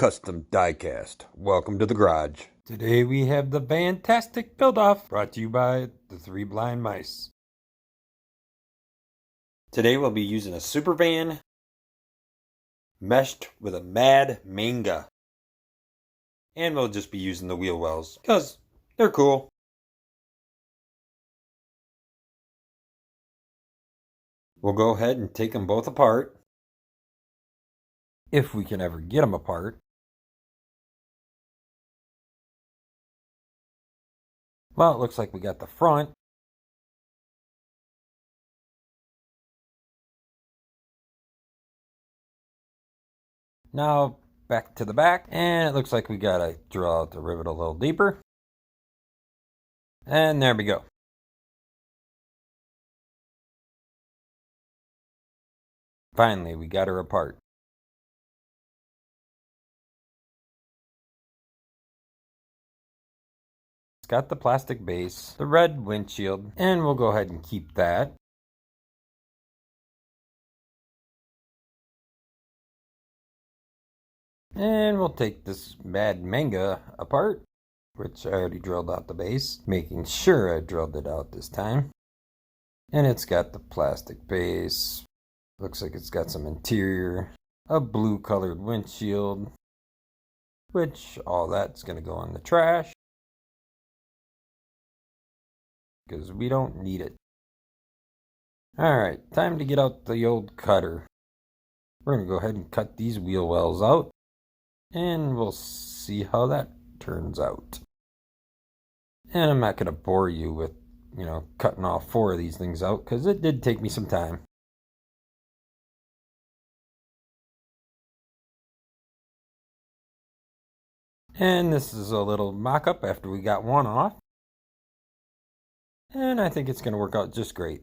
Custom Diecast. Welcome to the garage. Today we have the Vantastic build-off, brought to you by the Three Blind Mice. Today we'll be using a super van meshed with a mad manga. And we'll just be using the wheel wells, because they're cool. We'll go ahead and take them both apart, if we can ever get them apart. Well, it looks like we got the front. Now back to the back, and it looks like we gotta drill out the rivet a little deeper. And there we go. Finally, we got her apart. It's got the plastic base, the red windshield, and we'll go ahead and keep that. And we'll take this mad manga apart, which I already drilled out the base, making sure I drilled it out this time. And it's got the plastic base. Looks like it's got some interior, a blue colored windshield, which all that's going to go in the trash, because we don't need it. Alright, time to get out the old cutter. We're going to go ahead and cut these wheel wells out, and we'll see how that turns out. And I'm not going to bore you with, cutting all 4 of these things out, because it did take me some time. And this is a little mock-up after we got one off. And I think it's going to work out just great.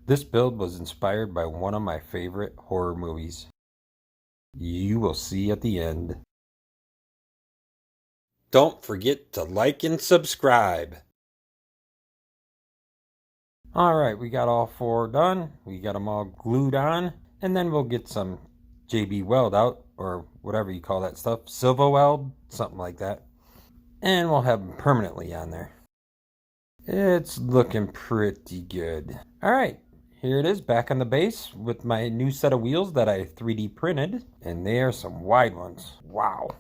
This build was inspired by one of my favorite horror movies. You will see at the end. Don't forget to like and subscribe. Alright, we got all 4 done. We got them all glued on. And then we'll get some JB weld out, or whatever you call that stuff. Silva weld, something like that. And we'll have them permanently on there. It's looking pretty good. Alright, here it is back on the base with my new set of wheels that I 3D printed. And they are some wide ones. Wow.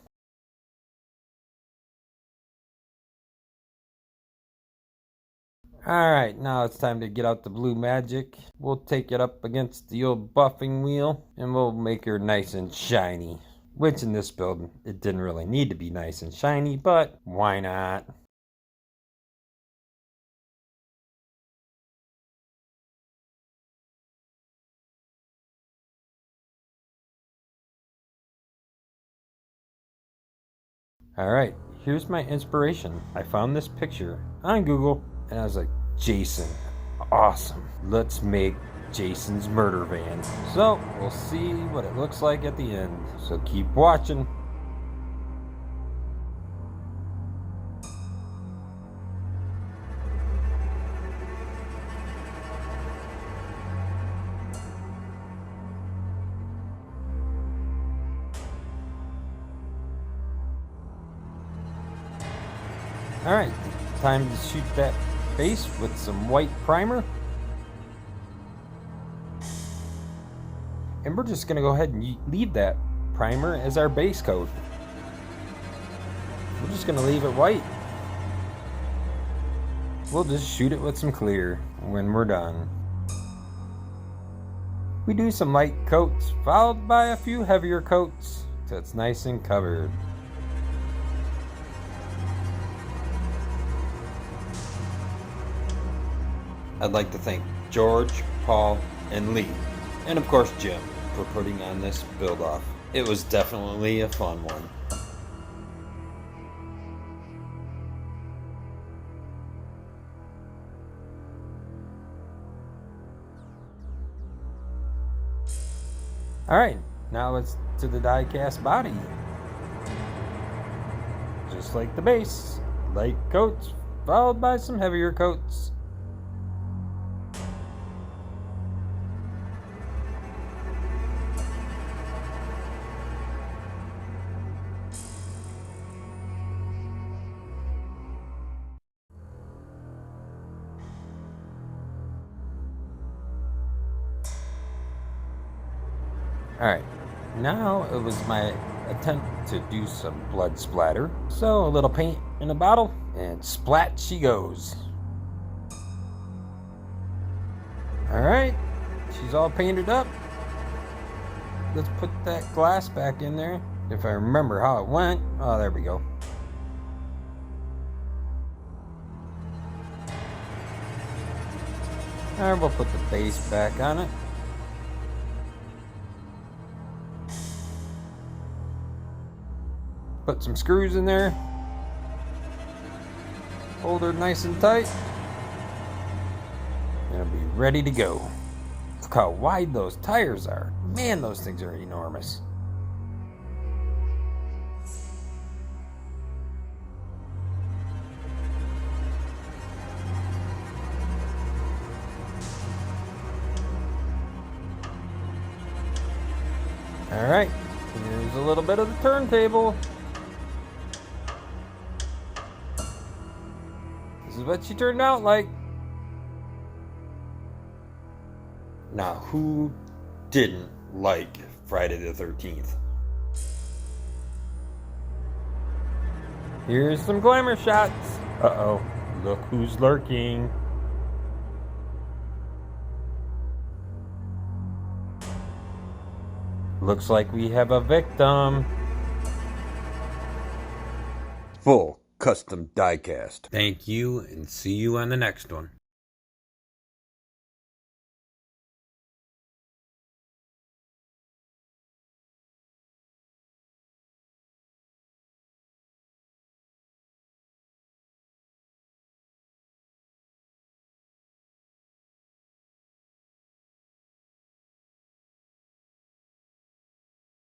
Alright, now it's time to get out the blue magic. We'll take it up against the old buffing wheel, and we'll make her nice and shiny. Which in this build, it didn't really need to be nice and shiny, but why not? Alright, here's my inspiration. I found this picture on Google, and I was like, Jason, awesome. Let's make Jason's murder van. So, we'll see what it looks like at the end. So keep watching. Alright, time to shoot that base with some white primer. And we're just going to go ahead and leave that primer as our base coat. We're just going to leave it white. We'll just shoot it with some clear when we're done. We do some light coats, followed by a few heavier coats, so it's nice and covered. I'd like to thank George, Paul, and Lee, and of course Jim, for putting on this build-off. It was definitely a fun one. Alright, now it's to the die-cast body. Just like the base, light coats, followed by some heavier coats. Alright, now it was my attempt to do some blood splatter. So a little paint in a bottle, and splat she goes. Alright, she's all painted up. Let's put that glass back in there. If I remember how it went. Oh, there we go. Alright, we'll put the base back on it. Put some screws in there. Hold her nice and tight. And it'll be ready to go. Look how wide those tires are. Man, those things are enormous. Alright, here's a little bit of the turntable. This is what she turned out like. Now, who didn't like Friday the 13th? Here's some glamour shots. Uh-oh, look who's lurking. Looks like we have a victim. Full custom diecast. Thank you, and see you on the next one.